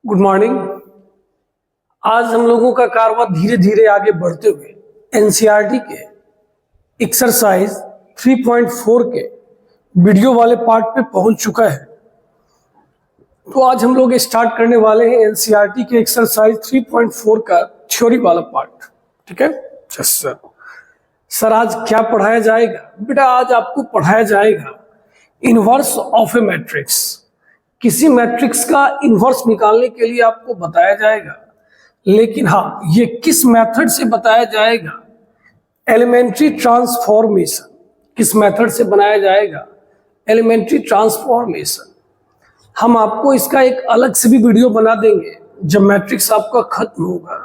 Good morning. आज हम लोगों का कारवां धीरे धीरे आगे बढ़ते हुए एनसीईआरटी के एक्सरसाइज 3.4 के वीडियो वाले पार्ट पे पहुंच चुका है। तो आज हम लोग स्टार्ट करने वाले हैं एनसीईआरटी के एक्सरसाइज 3.4 का थ्योरी वाला पार्ट। ठीक है सर आज क्या पढ़ाया जाएगा? बेटा आज आपको पढ़ाया जाएगा इनवर्स ऑफ ए मैट्रिक्स। किसी मैट्रिक्स का इन्वर्स निकालने के लिए आपको बताया जाएगा, लेकिन हाँ ये किस मेथड से बताया जाएगा? Elementary transformation. किस मेथड से बनाया जाएगा? Elementary transformation. हम आपको इसका एक अलग से भी वीडियो बना देंगे जब मैट्रिक्स आपका खत्म होगा।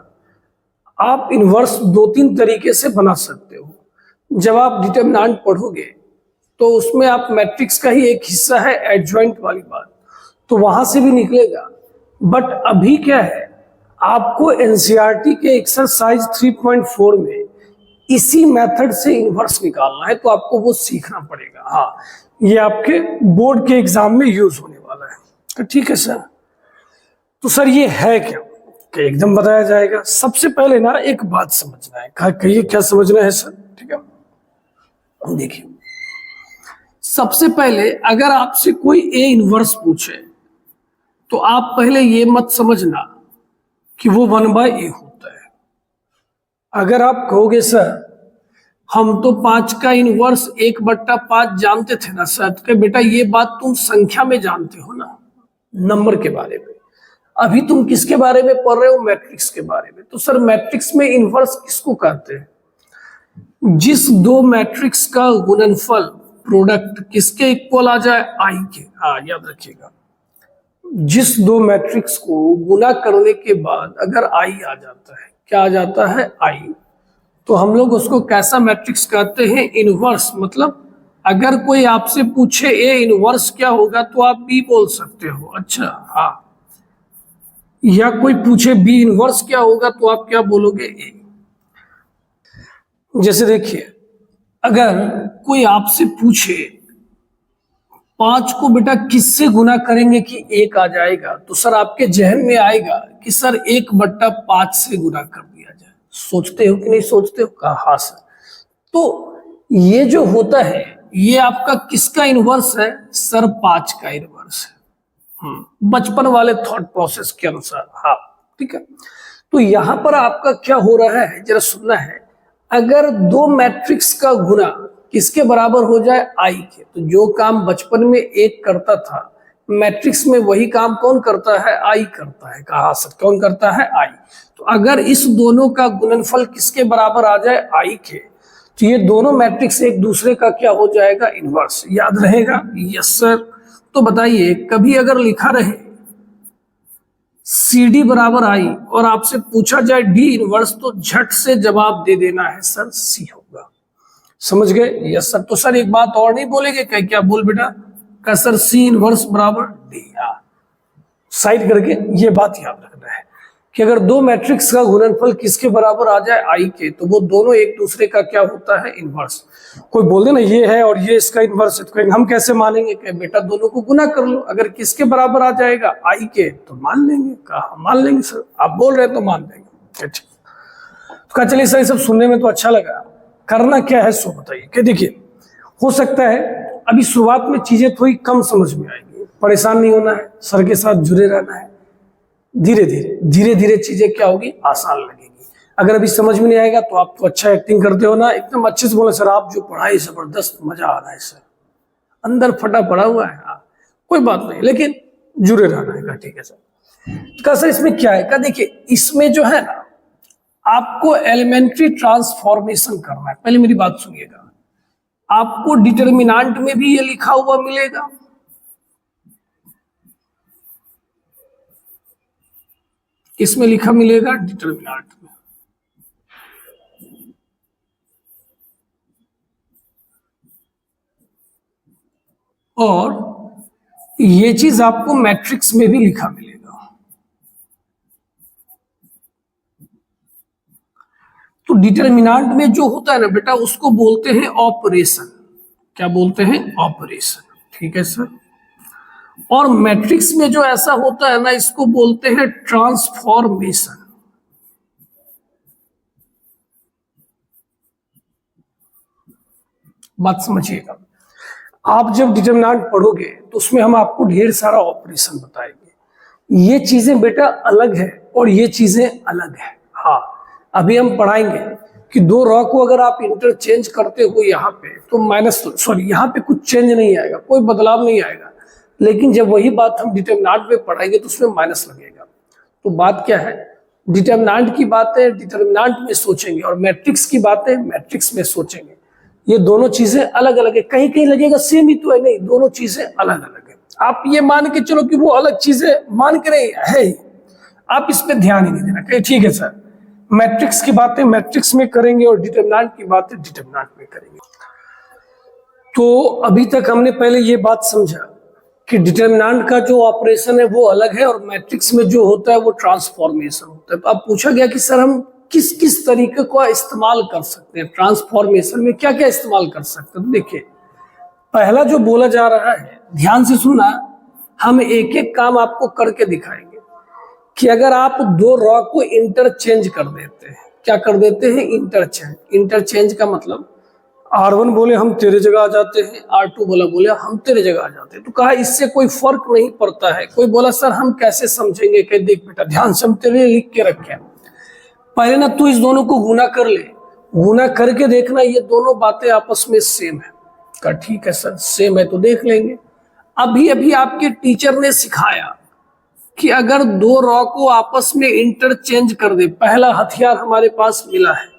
आप इन्वर्स दो तीन तरीके से बना सकते हो। जब आप डिटरमिनेंट पढ़ोगे तो उसमें आप मैट्रिक्स का ही एक हिस्सा है एडजॉइंट वाली बात, तो वहां से भी निकलेगा। बट अभी क्या है, आपको एनसीईआरटी के एक्सरसाइज 3.4 में इसी मेथड से इन्वर्स निकालना है, तो आपको वो सीखना पड़ेगा। हाँ ये आपके बोर्ड के एग्जाम में यूज होने वाला है। तो ठीक है सर, तो सर ये है क्या? एकदम बताया जाएगा। सबसे पहले ना एक बात समझना है। कहिए क्या समझना है सर? ठीक है देखिए, सबसे पहले अगर आपसे कोई ए इनवर्स पूछे तो आप पहले ये मत समझना कि वो 1/a होता है। अगर आप कहोगे सर हम तो 5 का इनवर्स 1/5 जानते थे ना सर, तो बेटा ये बात तुम संख्या में जानते हो ना, नंबर के बारे में। अभी तुम किसके बारे में पढ़ रहे हो? मैट्रिक्स के बारे में। तो सर मैट्रिक्स में इनवर्स किसको कहते हैं? जिस दो मैट्रिक्स का गुणनफल प्रोडक्ट किसके इक्वल आ जाए? आई के। हाँ याद रखिएगा, जिस दो मैट्रिक्स को गुना करने के बाद अगर आई आ जाता है, क्या आ जाता है? आई, तो हम लोग उसको कैसा मैट्रिक्स कहते हैं? इनवर्स। मतलब अगर कोई आपसे पूछे ए इनवर्स क्या होगा तो आप बी बोल सकते हो। अच्छा हाँ, या कोई पूछे बी इनवर्स क्या होगा तो आप क्या बोलोगे? ए। जैसे देखिए, अगर कोई आपसे पूछे 5 को बेटा किससे गुना करेंगे कि 1 आ जाएगा, तो सर आपके जहन में आएगा कि सर 1/5 से गुना कर दिया जाए। सोचते हो कि नहीं सोचते हो? कहा हाँ सर। तो ये जो होता है ये आपका किसका इनवर्स है? सर 5 का इनवर्स है। बचपन वाले थॉट प्रोसेस के अनुसार। हाँ ठीक है, तो यहां पर आपका क्या हो रहा है जरा सुनना है। अगर दो मैट्रिक्स का गुना किसके बराबर हो जाए? आई के, तो जो काम बचपन में एक करता था मैट्रिक्स में वही काम कौन करता है? आई करता है। कहा सर कौन करता है? आई। तो अगर इस दोनों का गुणनफल किसके बराबर आ जाए? आई के, तो ये दोनों मैट्रिक्स एक दूसरे का क्या हो जाएगा? इनवर्स। याद रहेगा? Yes sir. तो बताइए, कभी अगर लिखा रहे सी डी बराबर आई और आपसे पूछा जाए डी इनवर्स, तो झट से जवाब दे देना है सर सी होगा। समझ गए? Yes sir. तो सर एक बात और नहीं बोलेंगे? क्या बोल बेटा? का सर सी इनवर्स बराबर डी। साइड करके ये बात याद रखना है कि अगर दो मैट्रिक्स का गुणनफल किसके बराबर आ जाए? आई के, तो वो दोनों एक दूसरे का क्या होता है? इनवर्स। कोई बोल दे ना ये है और ये इसका इनवर्स है, तो हम कैसे मानेंगे? कि बेटा दोनों को गुना कर लो, अगर किसके बराबर आ जाएगा? आई के, तो मान लेंगे। कहा मान लेंगे सर, आप बोल रहे हैं तो मान लेंगे। ठीक, तो चलिए सर ये सब सुनने में तो अच्छा लगा, करना क्या है सो बताइए। कि देखिए, हो सकता है अभी शुरुआत में चीजें थोड़ी कम समझ में आएंगी, परेशान नहीं होना है, सर के साथ जुड़े रहना है। धीरे धीरे चीजें क्या होगी? आसान लगेगी। अगर अभी समझ में नहीं आएगा तो आप तो अच्छा एक्टिंग करते हो ना, एकदम अच्छे से बोले सर आप जो पढ़ाई जबरदस्त, मजा आ रहा है सर, अंदर फटा पड़ा हुआ है। हाँ कोई बात नहीं, लेकिन जुड़े रहना है। ठीक है सर। का सर इसमें क्या है? का देखिए, इसमें जो है ना आपको एलिमेंट्री ट्रांसफॉर्मेशन करना है। पहले मेरी बात सुनिएगा, आपको डिटरमिनेंट में भी ये लिखा हुआ मिलेगा, इसमें लिखा मिलेगा डिटरमिनेंट में, और ये चीज आपको मैट्रिक्स में भी लिखा मिलेगा। तो डिटरमिनेंट में जो होता है ना बेटा, उसको बोलते हैं ऑपरेशन। क्या बोलते हैं? ऑपरेशन। ठीक है सर। और मैट्रिक्स में जो ऐसा होता है ना, इसको बोलते हैं ट्रांसफॉर्मेशन। बात समझिएगा, आप जब डिटरमिनेंट पढ़ोगे तो उसमें हम आपको ढेर सारा ऑपरेशन बताएंगे। ये चीजें बेटा अलग है और ये चीजें अलग है। हाँ, अभी हम पढ़ाएंगे कि दो रॉ को अगर आप इंटरचेंज करते हो यहाँ पे तो माइनस, सॉरी यहाँ पे कुछ चेंज नहीं आएगा, कोई बदलाव नहीं आएगा। लेकिन जब वही बात हम डिटरमिनेंट पे पढ़ाएंगे तो उसमें माइनस लगेगा। तो बात क्या है, डिटरमिनेंट की बातें डिटरमिनेंट में सोचेंगे और मैट्रिक्स की बातें मैट्रिक्स में सोचेंगे। ये दोनों चीजें अलग अलग है। कहीं कहीं लगेगा सेम ही तो है, नहीं, दोनों चीजें अलग अलग है। आप ये मान के चलो कि वो अलग चीजें मान के नहीं है ही। आप इस पे ध्यान ही नहीं देना। कहीं ठीक है सर, मैट्रिक्स की बातें मैट्रिक्स में करेंगे और डिटरमिनेंट की बातें डिटरमिनेंट में करेंगे। तो अभी तक हमने पहले ये बात समझा कि डिटरमिनेंट का जो ऑपरेशन है वो अलग है और मैट्रिक्स में जो होता है वो ट्रांसफॉर्मेशन होता है। अब पूछा गया कि सर हम किस किस तरीके का इस्तेमाल कर सकते हैं, ट्रांसफॉर्मेशन में क्या क्या इस्तेमाल कर सकते हैं। तो देखिए, पहला जो बोला जा रहा है, ध्यान से सुना, हम एक एक काम आपको करके दिखाएंगे कि अगर आप दो रॉ को इंटरचेंज कर देते हैं, क्या कर देते हैं, इंटरचेंज। इंटरचेंज का मतलब R1 बोले हम तेरे जगह आ जाते हैं, R2 बोले हम तेरे जगह आ जाते हैं। तो कहा इससे कोई फर्क नहीं पड़ता है। कोई बोला सर हम कैसे समझेंगे, कह देख बेटा ध्यान से हम तेरे लिए लिख के रखे, पहले ना तू इस दोनों को गुना कर ले, गुना करके देखना ये दोनों बातें आपस में सेम है। कहा ठीक है सर सेम है तो देख लेंगे। अभी अभी आपके टीचर ने सिखाया कि अगर दो रॉ को आपस में इंटरचेंज कर दे, पहला हथियार हमारे पास मिला है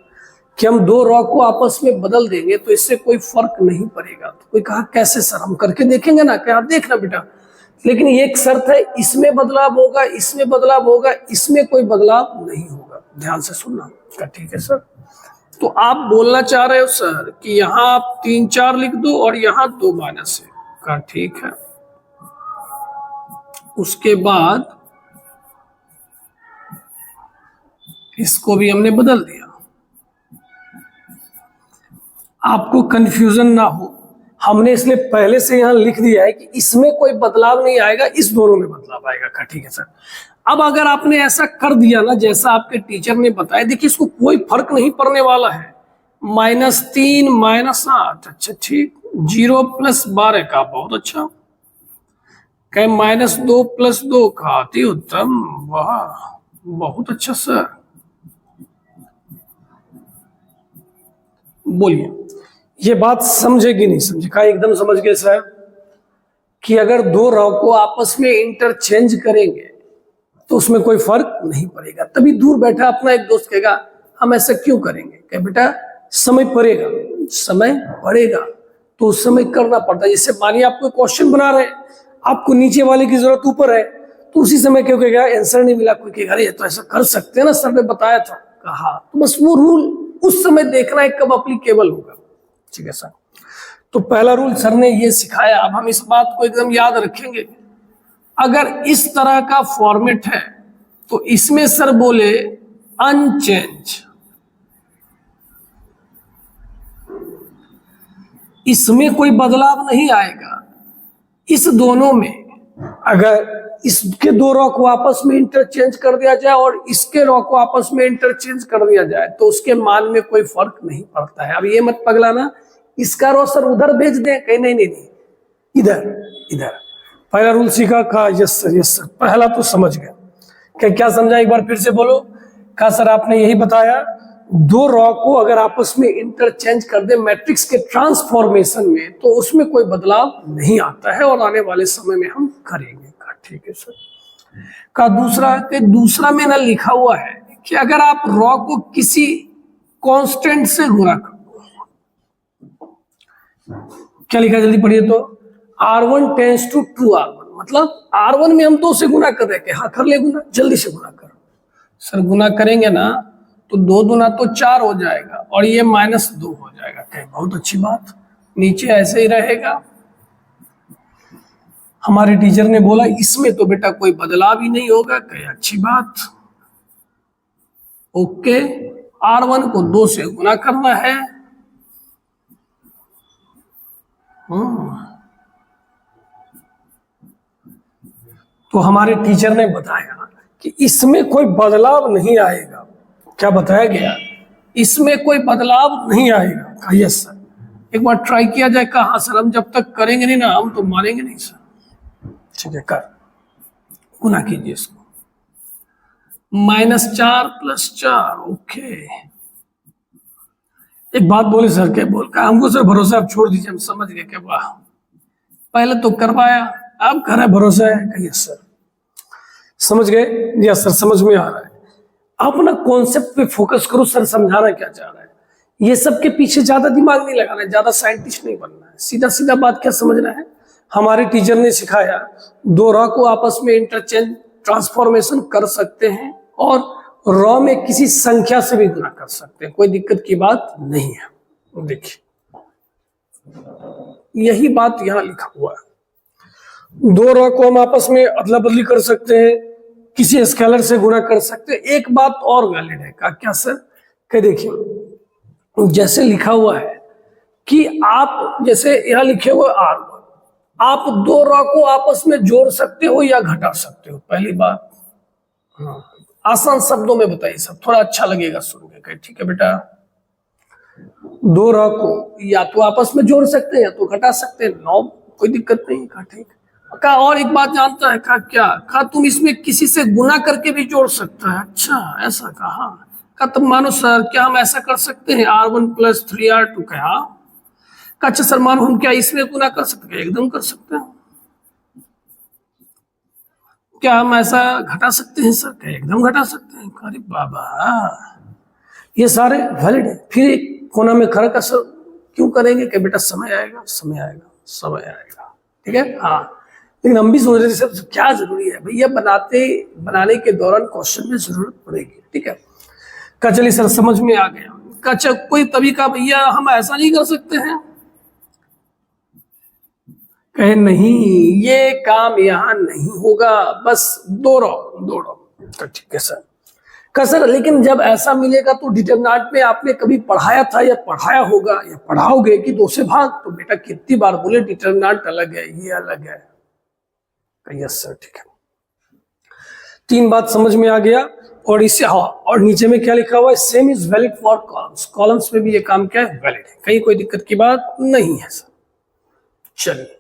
कि हम दो रॉ को आपस में बदल देंगे तो इससे कोई फर्क नहीं पड़ेगा। तो कोई कहा कैसे सर, हम करके देखेंगे ना। क्या देखना बेटा, लेकिन एक शर्त है, इसमें बदलाव होगा, इसमें बदलाव होगा, इसमें कोई बदलाव नहीं होगा। ध्यान से सुनना। क्या ठीक है सर, तो आप बोलना चाह रहे हो सर कि यहाँ आप 3 4 लिख दो और यहाँ 2 माइनस है। कहा ठीक है, उसके बाद इसको भी हमने बदल दिया। आपको कंफ्यूजन ना हो, हमने इसलिए पहले से यहां लिख दिया है कि इसमें कोई बदलाव नहीं आएगा, इस दोनों में बदलाव आएगा। का ठीक है सर। अब अगर आपने ऐसा कर दिया ना जैसा आपके टीचर ने बताया, देखिए इसको कोई फर्क नहीं पड़ने वाला है। -3 -8, अच्छा ठीक, 0 + 12 का, बहुत अच्छा। कहे -2 + 2 का, अति उत्तम, वाह बहुत अच्छा सर। बोलिए ये बात समझे कि नहीं समझे? का एकदम समझ गए सर कि अगर दो रॉ को आपस में इंटरचेंज करेंगे तो उसमें कोई फर्क नहीं पड़ेगा। तभी दूर बैठा अपना एक दोस्त कहेगा हम ऐसा क्यों करेंगे, कहे बेटा समय पड़ेगा, समय पड़ेगा तो उस समय करना पड़ता है। जैसे मानिए आप कोई क्वेश्चन बना रहे हैं, आपको नीचे वाले की जरूरत ऊपर है, तो उसी समय क्यों कहेगा आंसर नहीं मिला, कोई कहेगा अरे तो ऐसा कर सकते हैं ना, सर ने बताया था। कहा तो बस वो रूल उस समय देखना है कब अप्लीकेबल होगा। ठीक है सर, तो पहला रूल सर ने ये सिखाया। अब हम इस बात को एकदम याद रखेंगे, अगर इस तरह का फॉर्मेट है तो इसमें सर बोले अनचेंज, इसमें कोई बदलाव नहीं आएगा। इस दोनों में अगर इसके दो रॉ को आपस में इंटरचेंज कर दिया जाए और इसके रॉ को आपस में इंटरचेंज कर दिया जाए तो उसके मान में कोई फर्क नहीं पड़ता है। अब ये मत पगलाना इसका रॉ सर उधर भेज दें, कहीं नहीं इधर इधर। पहला रूल सीखा, कहा यस सर, पहला तो समझ गए। क्या समझा, एक बार फिर से बोलो। कहा सर आपने यही बताया, दो रॉ को अगर आपस में इंटरचेंज कर दे मैट्रिक्स के ट्रांसफॉर्मेशन में तो उसमें कोई बदलाव नहीं आता है और आने वाले समय में हम करेंगे। ठीक है सर। का दूसरा में ना लिखा हुआ है कि अगर आप रॉ को किसी कांस्टेंट से गुणा कर दो, क्या लिखा जल्दी पढ़िए तो, R1 टेंड्स टू 2R1, मतलब R1 में हम 2 से गुना कर रहे हैं। हाँ कर ले गुना, जल्दी से गुना करो सर। गुना करेंगे ना तो 2 दूना तो 4 हो जाएगा और ये -2 हो जाएगा। कहे बहुत अच्छी बात, नीचे ऐसे ही रहेगा। हमारे टीचर ने बोला इसमें तो बेटा कोई बदलाव ही नहीं होगा। कहे अच्छी बात, ओके। R1 को 2 से गुना करना है, तो हमारे टीचर ने बताया कि इसमें कोई बदलाव नहीं आएगा। क्या बताया गया? इसमें कोई बदलाव नहीं आएगा। कहा यस सर। एक बार ट्राई किया जाए। कहा हाँ सर, हम जब तक करेंगे नहीं ना हम तो मानेंगे नहीं सर। ठीक है, कर गुना कीजिए इसको। -4 + 4। ओके, एक बात बोले सर, क्या बोल का हमको सर भरोसा, आप छोड़ दीजिए, हम समझ गए। क्या वाह, पहले तो करवाया, अब कर रहे भरोसा है। कहिए सर समझ गए? या सर समझ में आ रहा है। आप ना कॉन्सेप्ट पे फोकस करो, सर समझाना क्या चाह रहा है। ये सब के पीछे ज्यादा दिमाग नहीं लगाना है, ज्यादा साइंटिस्ट नहीं बनना है, सीधा सीधा बात क्या समझना है। हमारे टीचर ने सिखाया दो रॉ को आपस में इंटरचेंज ट्रांसफॉर्मेशन कर सकते हैं और रॉ में किसी संख्या से भी गुना कर सकते हैं, कोई दिक्कत की बात नहीं है। देखिए यही बात यहां लिखा हुआ है। दो रॉ को हम आपस में अदला बदली कर सकते हैं, किसी स्केलर से गुणा कर सकते हैं। एक बात और वैलिड है। का क्या सर? कह देखिए जैसे लिखा हुआ है कि आप जैसे यहां लिखे हुए R1, आप दो रॉ को आपस में जोड़ सकते हो या घटा सकते हो। पहली बात आसान शब्दों में बताइए सब, थोड़ा अच्छा लगेगा सुन के। ठीक है बेटा, दो रॉ को या तो आपस में जोड़ सकते हैं या तो घटा सकते हैं। नो, कोई दिक्कत नहीं। कहा ठीक। कहा और एक बात जानता है? कहा क्या? कहा तुम इसमें किसी से गुना करके भी जोड़ सकता है। अच्छा ऐसा? कहा तब मानो सर क्या हम ऐसा कर सकते हैं R1 + 3R2? कहा अच्छा सर मानो हम क्या इसमें गुना कर सकते हैं? एकदम कर सकते हैं। क्या हम ऐसा घटा सकते हैं सर? क्या एकदम घटा सकते हैं। अरे बाबा ये सारे वैलिड है। फिर एक कोना में खड़ा कर सर क्यों करेंगे? कि बेटा समय आएगा, समय आएगा, समय आएगा। ठीक है हाँ, लेकिन हम भी सोच रहे थे सर क्या जरूरी है भैया, बनाने के दौरान क्वेश्चन में जरूरत पड़ेगी। ठीक है, का चलिए सर समझ में आ गया। का अच्छा कोई तरीका भैया हम ऐसा नहीं कर सकते हैं? कहे नहीं, ये काम यहां नहीं होगा, बस दो रॉ। ठीक है सर। का सर लेकिन जब ऐसा मिलेगा तो डिटरमिनेंट में आपने कभी पढ़ाया था या पढ़ाया होगा या पढ़ाओगे कि 2 से भाग। तो बेटा कितनी बार बोले डिटरमिनेंट अलग है, ये अलग है। यस सर ठीक है, 3 बात समझ में आ गया। और इससे हाँ, और नीचे में क्या लिखा हुआ है? Same is valid for columns. Columns में भी ये काम क्या है? वैलिड है, कहीं कोई दिक्कत की बात नहीं है सर। चलिए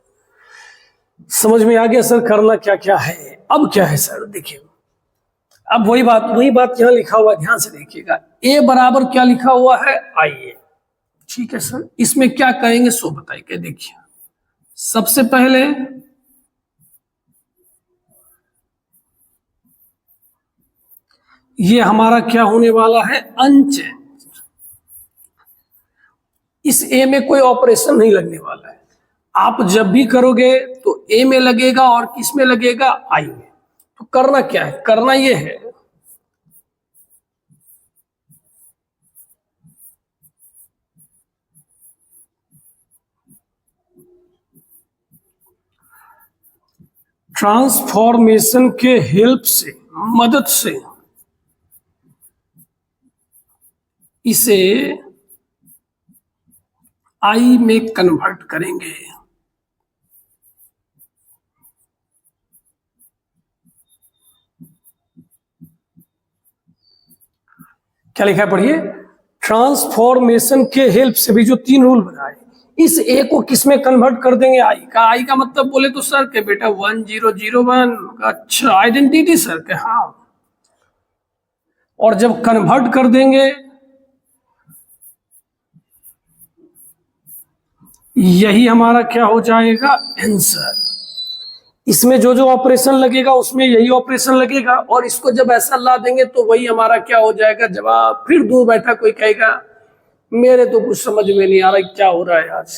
समझ में आ गया सर करना क्या क्या है। अब क्या है सर? देखिए अब वही बात यहां लिखा हुआ है, ध्यान से देखिएगा। A बराबर क्या लिखा हुआ है? IA। ठीक है सर, इसमें क्या करेंगे सो बताइए। देखिए सबसे पहले ये हमारा क्या होने वाला है? अनचेंज। इस A में कोई ऑपरेशन नहीं लगने वाला है। आप जब भी करोगे तो A में लगेगा और किस में लगेगा? I में। तो करना क्या है? करना ये है ट्रांसफॉर्मेशन के हेल्प से, मदद से इसे I में कन्वर्ट करेंगे। क्या लिखा है पढ़िए? ट्रांसफॉर्मेशन के हेल्प से भी जो 3 रूल बनाए, इस A को किस में कन्वर्ट कर देंगे? I का मतलब बोले तो सर के बेटा 1001। अच्छा आइडेंटिटी सर के हाँ। और जब कन्वर्ट कर देंगे यही हमारा क्या हो जाएगा? आंसर। इसमें जो जो ऑपरेशन लगेगा उसमें यही ऑपरेशन लगेगा, और इसको जब ऐसा ला देंगे तो वही हमारा क्या हो जाएगा? जवाब। फिर दूर बैठा कोई कहेगा मेरे तो कुछ समझ में नहीं आ रहा क्या हो रहा है आज।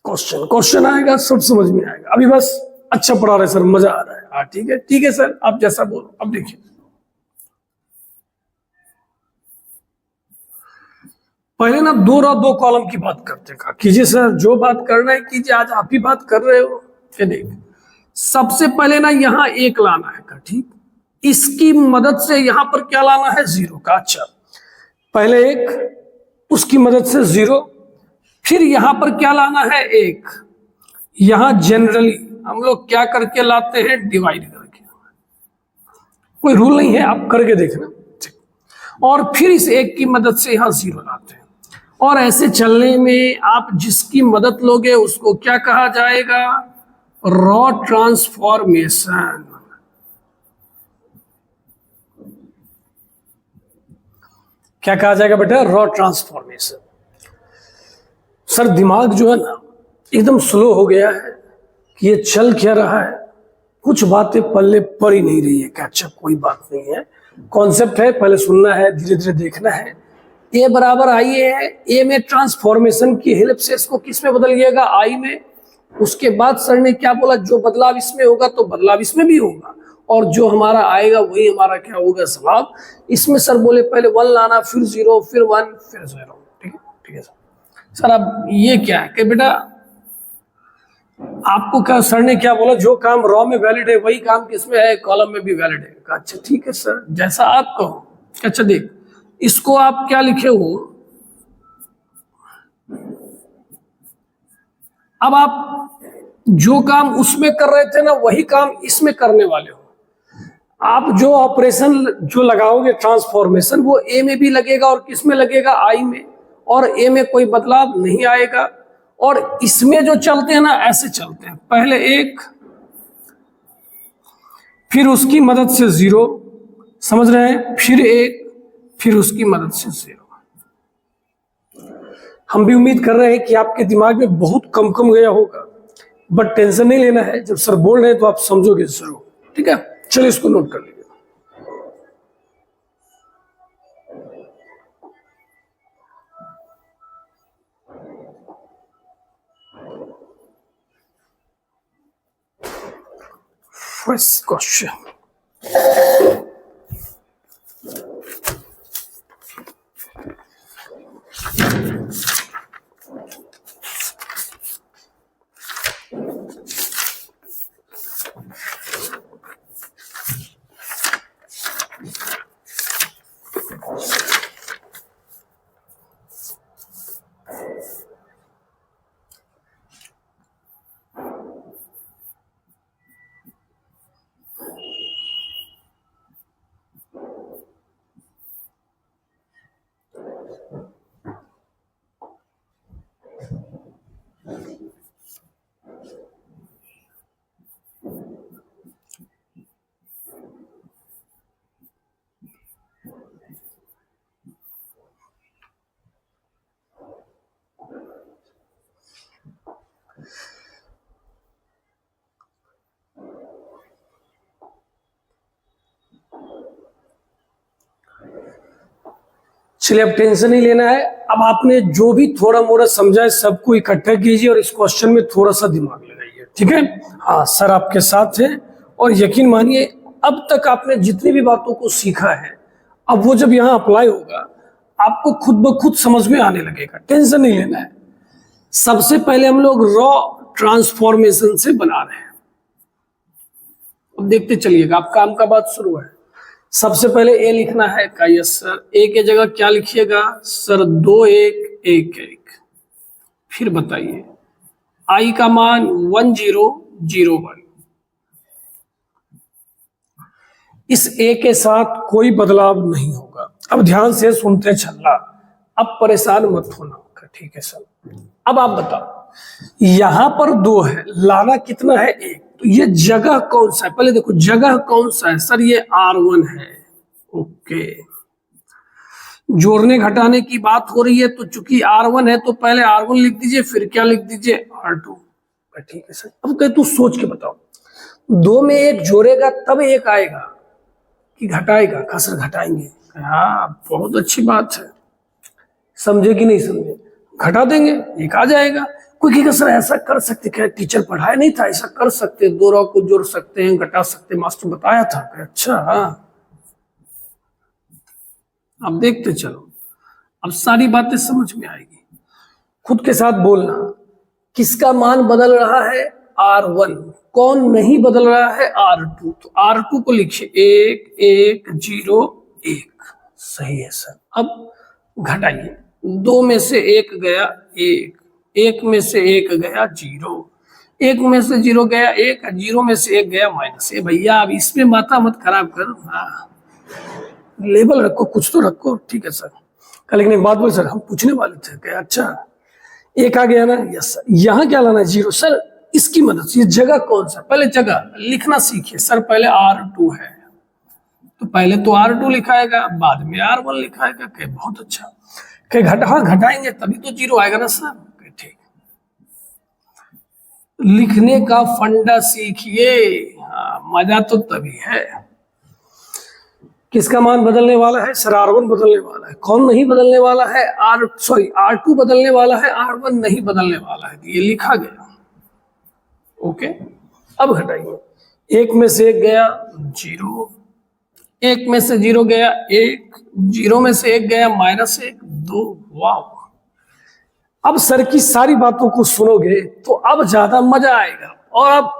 क्वेश्चन आएगा सब समझ में आएगा। अभी बस अच्छा पढ़ा रहे सर, मजा आ रहा है। हाँ ठीक है सर, आप जैसा बोलो। अब देखिए पहले ना 2 रॉ 2 कॉलम की बात करते हैं। कीजिए सर, जो बात करना है कीजिए, आज आप ही बात कर रहे हो। देख सबसे पहले ना यहाँ 1 लाना है। ठीक, इसकी मदद से यहां पर क्या लाना है? 0 का। अच्छा पहले 1, उसकी मदद से 0, फिर यहां पर क्या लाना है? 1। यहां जनरली हम लोग क्या करके लाते हैं, डिवाइड करके। कोई रूल नहीं है, आप करके देखना। और फिर इस एक की मदद से यहां 0 लाते हैं, और ऐसे चलने में आप जिसकी मदद लोगे उसको क्या कहा जाएगा, रॉ ट्रांसफॉर्मेशन। क्या कहा जाएगा बेटा, रॉ ट्रांसफॉर्मेशन। सर दिमाग जो है ना एकदम स्लो हो गया है कि ये चल क्या रहा है, कुछ बातें पल्ले पड़ ही नहीं रही है। अच्छा कोई बात नहीं है, कॉन्सेप्ट है, पहले सुनना है, धीरे धीरे देखना है। ए बराबर आई है, ए में ट्रांसफॉर्मेशन की हेल्प से इसको किस में बदल गया, आई में। उसके बाद सर ने क्या बोला, जो बदलाव इसमें होगा तो बदलाव इसमें भी होगा, और जो हमारा आएगा वही हमारा क्या होगा, जवाब। इसमें सर बोले पहले 1 लाना, फिर 0, फिर 1, फिर 0। ठीक है, ठीक है सर। अब ये क्या है कि बेटा आपको क्या सर ने क्या बोला, जो काम रॉ में वैलिड है वही काम किसमें है, कॉलम में भी वैलिड है। अच्छा ठीक है सर, जैसा आप कहो। अच्छा देख, इसको आप क्या लिखे हो, अब आप जो काम उसमें कर रहे थे ना वही काम इसमें करने वाले हो। आप जो ऑपरेशन जो लगाओगे ट्रांसफॉर्मेशन, वो ए में भी लगेगा और किस में लगेगा, आई में, और ए में कोई बदलाव नहीं आएगा। और इसमें जो चलते हैं ना ऐसे चलते हैं, पहले एक, फिर उसकी मदद से 0, समझ रहे हैं, फिर एक, फिर उसकी मदद से 0। हम भी उम्मीद कर रहे हैं कि आपके दिमाग में बहुत कम कम गया होगा, बट टेंशन नहीं लेना है, जब सर बोल रहे हैं तो आप समझोगे जरूर। ठीक है, चलिए इसको नोट कर लीजिए। First question. चलिए अब टेंशन नहीं लेना है। अब आपने जो भी थोड़ा मोड़ा समझा है सबको इकट्ठा कीजिए और इस क्वेश्चन में थोड़ा सा दिमाग लगाइए। ठीक है, हाँ सर आपके साथ है, और यकीन मानिए अब तक आपने जितनी भी बातों को सीखा है, अब वो जब यहाँ अप्लाई होगा आपको खुद ब खुद समझ में आने लगेगा। टेंशन नहीं लेना है। सबसे पहले हम लोग रॉ ट्रांसफॉर्मेशन से बना रहे हैं, अब देखते चलिएगा। अब काम का बात शुरू है। सबसे पहले ए लिखना है का, यस सर। ए के जगह क्या लिखिएगा सर, 2 1 1 1। फिर बताइए आई का मान 1 0 0 1। इस ए के साथ कोई बदलाव नहीं होगा। अब ध्यान से सुनते चलना, अब परेशान मत होना। ठीक है सर, अब आप बताओ यहां पर 2 है, लाना कितना है 1, तो ये जगह कौन सा है, पहले देखो जगह कौन सा है सर, ये R1 है। ओके, जोड़ने घटाने की बात हो रही है, तो चूंकि R1 है तो पहले R1 लिख दीजिए, फिर क्या लिख दीजिए R2। ठीक है सर। अब कहे तू सोच के बताओ, 2 में 1 जोड़ेगा तब 1 आएगा कि घटाएगा, कसर घटाएंगे। हाँ बहुत अच्छी बात है, समझे कि नहीं समझे, घटा देंगे 1 आ जाएगा। कोई कहेगा सर ऐसा कर सकते क्या, टीचर पढ़ाया नहीं था, ऐसा कर सकते, 2 रॉ को जोड़ सकते हैं, घटा सकते, मास्टर बताया था। अच्छा हाँ, अब देखते चलो, अब सारी बातें समझ में आएगी। खुद के साथ बोलना, किसका मान बदल रहा है, R1। कौन नहीं बदल रहा है, R2। तो R2 को लिखिए 1 1 0 1। सही है सर। अब घटाइए, 2 में से 1 गया 1, 1 में से 1 गया 0, एक में से जीरो गया एक, जीरो में से एक गया माइनस। ए भैया अब इसमें माथा मत खराब कर, हाँ लेबल रखो, कुछ तो रखो। ठीक है सर। कल एक बात बोले सर, हम पूछने वाले थे कि अच्छा एक आ गया ना, यस सर, यहाँ क्या लाना है जीरो सर, इसकी मदद से ये जगह कौन सा, पहले जगह लिखना सीखिए सर। पहले R2 है तो पहले तो R2 लिखाएगा, बाद में R1 लिखाएगा। कहे बहुत अच्छा, कहे हाँ घटाएंगे तभी तो जीरो आएगा ना सर। ठीक, लिखने का फंडा सीखिए, हाँ मजा तो तभी है। किसका मान बदलने वाला है सर, R1 बदलने वाला है। कौन नहीं बदलने वाला है, R2 बदलने वाला है, R1 नहीं बदलने वाला है। ये लिखा गया। ओके, अब घटाइए। एक में से एक गया जीरो, एक में से जीरो गया एक, जीरो में से एक गया माइनस एक, दो। वाह, अब सर की सारी बातों को सुनोगे तो अब ज्यादा मजा आएगा। और आप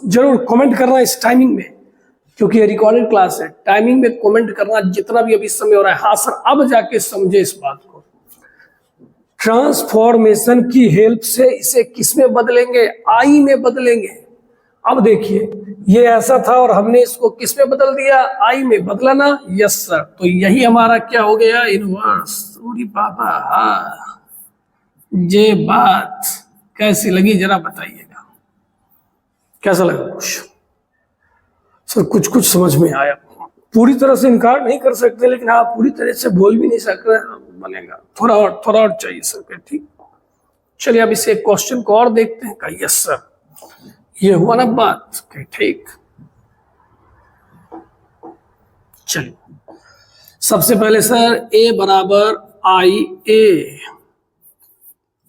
जरूर कमेंट करना इस टाइमिंग में, क्योंकि ये रिकॉर्डेड क्लास है। टाइमिंग में कमेंट करना जितना भी अभी समय हो रहा है। हाँ सर, अब जाके समझे इस बात को। ट्रांसफॉर्मेशन की हेल्प से इसे किस में बदलेंगे, आई में बदलेंगे। अब देखिए ये ऐसा था और हमने इसको किस में बदल दिया, आई में बदला ना। यस सर, तो यही हमारा क्या हो गया, इनवर्स। पूरी बाबा, हाँ ये बात कैसी लगी जरा बताइएगा, कैसा लगा कुछ सर? कुछ कुछ समझ में आया। पूरी तरह से इनकार नहीं कर सकते, लेकिन हाँ पूरी तरह से बोल भी नहीं सकते, बनेगा। थोड़ा और चाहिए सर। ठीक, चलिए अब इसे क्वेश्चन को और देखते हैं। कहा यस सर, ये हुआ ना बात। ठीक, चलिए सबसे पहले सर ए बराबर आई ए।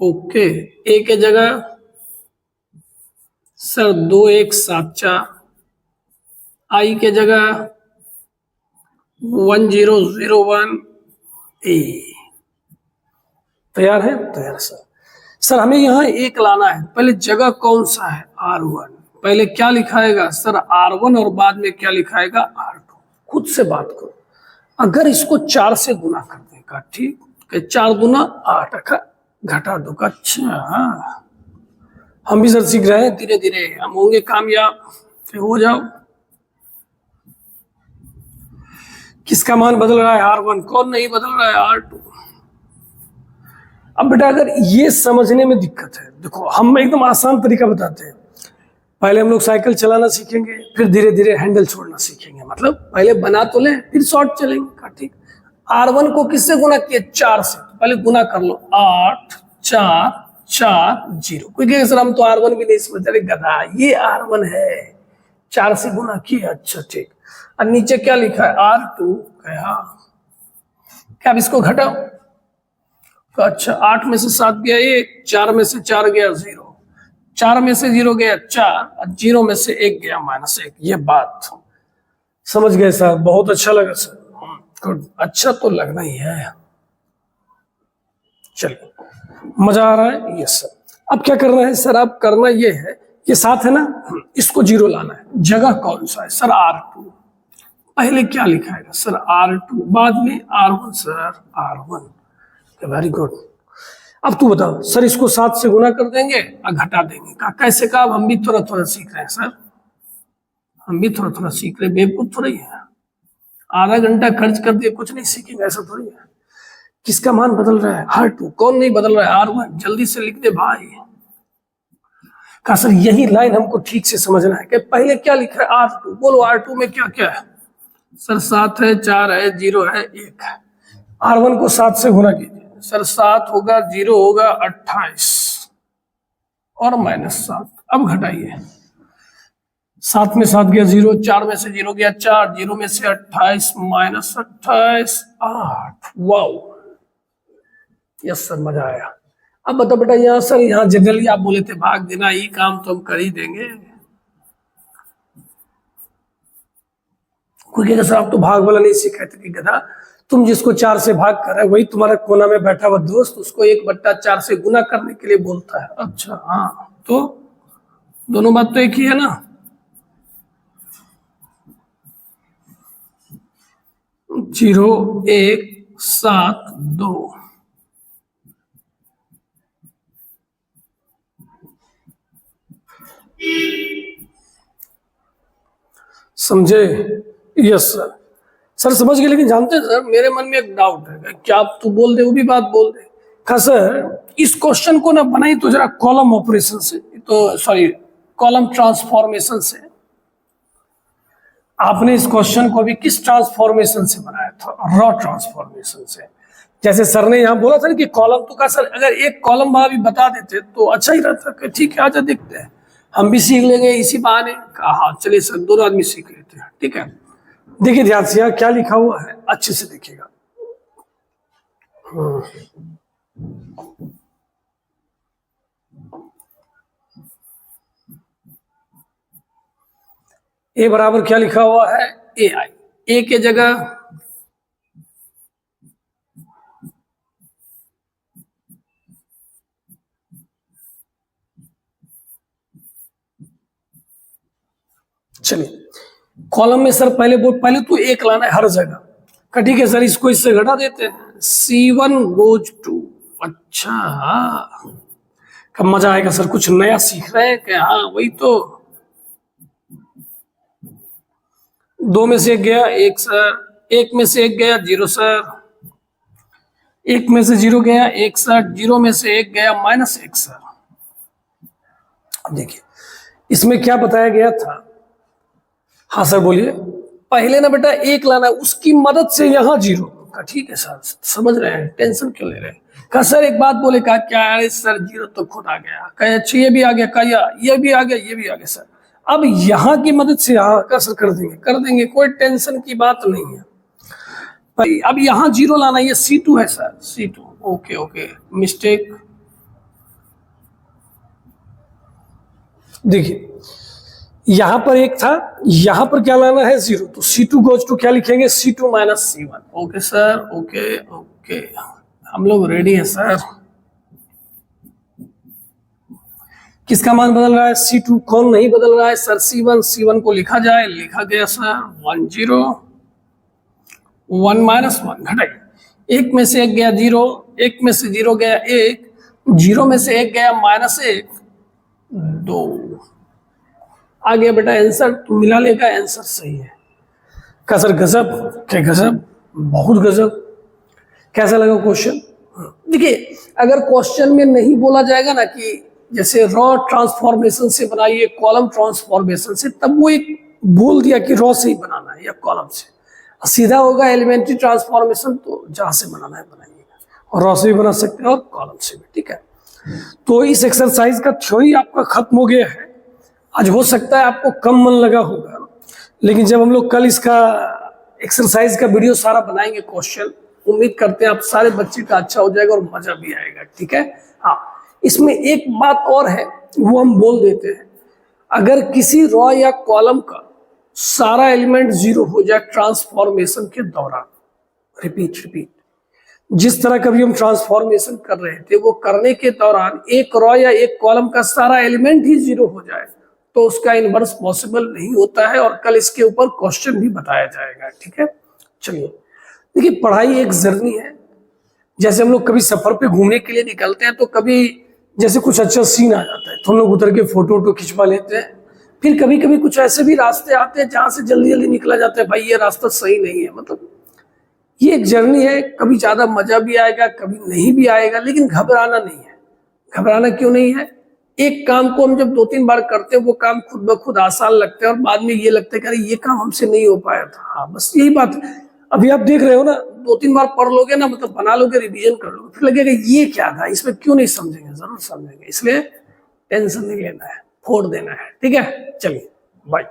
ओके, ए के जगह सर 2 1 7 4, आई के जगह 1 0 0 1 ए। तैयार है? तैयार सर। सर हमें यहाँ एक लाना है, पहले जगह कौन सा है, R1। पहले क्या लिखाएगा सर, R1, और बाद में क्या लिखाएगा, R2। खुद से बात करो। अगर इसको 4 से गुना कर देगा, ठीक, 4 दूना 8, घटा दो का। अच्छा, हम भी सर सीख रहे हैं, धीरे धीरे हम होंगे कामयाब, फिर हो जाओ। किसका मान बदल रहा है, R1। कौन नहीं बदल रहा है, R2। अब बेटा अगर ये समझने में दिक्कत है, देखो हम एकदम आसान तरीका बताते हैं। पहले हम लोग साइकिल चलाना सीखेंगे, फिर धीरे धीरे हैंडल छोड़ना सीखेंगे। मतलब पहले बना तो लें, फिर शॉर्ट चलेंगे। ठीक, R1 को किससे गुना किए, 4 से। तो पहले गुना कर लो, 8 4 4 0। कोई कहेगा सर हम तो R1 भी नहीं समझ रहे, गधा, ये R1 है, 4 से गुना किया। अच्छा ठीक, और नीचे क्या लिखा है, R2। हाँ, क्या अब इसको घटाओ तो अच्छा, 8 में से 7 गया 1, 4 में से 4 गया 0, 4 में से 0 गया 4, और 0 में से 1 गया -1। ये बात समझ गए सर? बहुत अच्छा लगा सर। गुड, अच्छा तो लगना ही है। चलिए, मजा आ रहा है? Yes sir. अब क्या करना है सर, अब करना ये है, ये 7 है ना, इसको 0 लाना है। जगह कौन सा है सर, R2। पहले क्या लिखाएगा सर, R2, बाद में R1 sir, R1। Very good. अब तू बताओ सर, इसको 7 से गुना कर देंगे और घटा देंगे। का कैसे का, हम भी थोड़ा थोड़ा सीख रहे हैं सर, हम भी थोड़ा थोड़ा सीख रहे हैं, बेवकूफ थोड़ा ही है। आधा घंटा खर्च कर दिए, कुछ नहीं सीखेंगे, ऐसा थोड़ी है। किसका मान बदल रहा है, R2। कौन नहीं बदल रहा है, R1। जल्दी से लिख दे भाई। का सर यही लाइन हमको ठीक से समझना है कि पहले क्या लिखा है, R2। बोलो R2 में क्या क्या है सर, 7 है, 4 है, 0 है, 1 है। R1 को 7 से गुना कीजिए सर, 7 होगा, 0 होगा 28 और -7। अब घटाइए, 7 में 7 गया 0, 4 में से 0 गया 4, 0 में से 28 -28 8। वाओ, यस सर, मजा आया। अब बताओ बेटा, यहाँ सर यहाँ जनरली आप बोले थे भाग देना, ये काम तो हम कर ही देंगे। कोई कहेगा सर आप तो भाग वाला नहीं सीखे थे। कि गधा, तुम जिसको 4 से भाग कर रहे, वही तुम्हारा कोना में बैठा हुआ दोस्त उसको 1/4 से गुना करने के लिए बोलता है। अच्छा हाँ, तो दोनों बात तो एक ही है ना। 0 1 7 2। समझे? Yes sir. सर समझ गए, लेकिन जानते हैं सर मेरे मन में एक डाउट है, क्या आप तू बोल दे वो भी बात बोल दे। हाँ सर, इस क्वेश्चन को ना बनाई तो जरा कॉलम ऑपरेशन से, तो सॉरी कॉलम ट्रांसफॉर्मेशन से। आपने इस क्वेश्चन को भी किस ट्रांसफॉर्मेशन से बनाया था? रॉ ट्रांसफॉर्मेशन से। जैसे सर ने यहाँ बोला था कि कॉलम, तो का सर अगर एक कॉलम वहां भी बता देते तो अच्छा ही रहता कि ठीक है आजा देखते हैं, हम भी सीख लेंगे इसी बहाने। कहा हाँ चलिए सर, दोनों आदमी सीख लेते हैं, ठीक है। देखिए ध्यान से यहाँ क्या लिखा हुआ है, अच्छे से देखिएगा। ए बराबर क्या लिखा हुआ है? ए आई। ए के जगह चलिए कॉलम में सर पहले तो एक लाना है हर जगह का, ठीक है सर। इसको इससे घटा देते हैं, C1 गोज टू। अच्छा कब मजा आएगा सर, कुछ नया सीख रहे हैं क्या? हाँ वही तो। 2 में से 1 गया 1 सर, 1 में से 1 गया 0 सर, 1 में से 0 गया 1 सर, 0 में से 1 गया -1 सर। अब देखिए इसमें क्या बताया गया था? हाँ सर बोलिए। पहले ना बेटा 1 लाना, उसकी मदद से यहाँ 0 का, ठीक है सर, समझ रहे हैं, टेंशन क्यों ले रहे हैं? कहा सर एक बात बोले, कहा क्या? अरे सर 0 तो खुद आ गया। कहा अच्छा ये भी आ गया, कहा ये भी आ गया, ये भी आ गया सर। अब यहाँ की मदद से यहाँ का सर कर देंगे, कोई टेंशन की बात नहीं है। अब यहाँ 0 लाना, ये C2 है सर, C2। Okay mistake. देखिए यहां पर 1 था, यहां पर क्या लाना है? 0। तो C2 गोज टू क्या लिखेंगे? C2 - C1। Okay sir, okay हम लोग रेडी है सर। किसका मान बदल रहा है? C2। कौन नहीं बदल रहा है सर? C1 को लिखा जाए, लिखा गया सर 1 0 1 -1 घटाइए। 1 में से 1 गया 0, 1 में से 0 गया 1, 0 में से 1 गया -1 2 आ गया बेटा आंसर। तो मिला लेगा, आंसर सही है। का सर गजब, क्या गजब, बहुत गजब। कैसा लगा क्वेश्चन? देखिए अगर क्वेश्चन में नहीं बोला जाएगा ना कि जैसे रॉ ट्रांसफॉर्मेशन से बनाइए कॉलम ट्रांसफॉर्मेशन से, तब वो एक बोल दिया कि रॉ से ही बनाना है या कॉलम से, सीधा होगा एलिमेंट्री ट्रांसफॉर्मेशन, तो जहां से बनाना है बनाइएगा, और रॉ से भी बना सकते हैं और कॉलम से भी, ठीक है। तो इस एक्सरसाइज का थ्योरी आपका खत्म हो गया है। आज हो सकता है आपको कम मन लगा होगा, लेकिन जब हम लोग कल इसका एक्सरसाइज का वीडियो सारा बनाएंगे क्वेश्चन, उम्मीद करते हैं आप सारे बच्चे का अच्छा हो जाएगा और मजा भी आएगा, ठीक है। हाँ इसमें एक बात और है, वो हम बोल देते हैं। अगर किसी रॉ या कॉलम का सारा एलिमेंट 0 हो जाए ट्रांसफॉर्मेशन के दौरान, रिपीट, जिस तरह कभी हम ट्रांसफॉर्मेशन कर रहे थे, वो करने के दौरान एक रॉ या एक कॉलम का सारा एलिमेंट ही 0 हो जाए, तो उसका इनवर्स पॉसिबल नहीं होता है, और कल इसके ऊपर क्वेश्चन भी बताया जाएगा, ठीक है। चलिए देखिए पढ़ाई एक जर्नी है। जैसे हम लोग कभी सफर पे घूमने के लिए निकलते हैं, तो कभी जैसे कुछ अच्छा सीन आ जाता है तो हम लोग उतर के फोटो खिंचवा लेते हैं। फिर कभी कभी कुछ ऐसे भी रास्ते आते हैं जहां से जल्दी निकला जाता है, भाई ये रास्ता सही नहीं है। मतलब ये एक जर्नी है, कभी ज्यादा मजा भी आएगा, कभी नहीं भी आएगा, लेकिन घबराना नहीं है। घबराना क्यों नहीं है? एक काम को हम जब 2-3 बार करते हैं, वो काम खुद ब खुद आसान लगता है, और बाद में ये लगता है कि अरे ये काम हमसे नहीं हो पाया था। हाँ बस यही बात है। अभी आप देख रहे हो ना, 2-3 बार पढ़ लोगे ना, मतलब बना लोगे, रिवीजन कर लोगे, फिर लगेगा ये क्या था, इसमें क्यों नहीं समझेंगे, जरूर समझेंगे। इसलिए टेंशन नहीं लेना है, फोड़ देना है, ठीक है। चलिए बाय।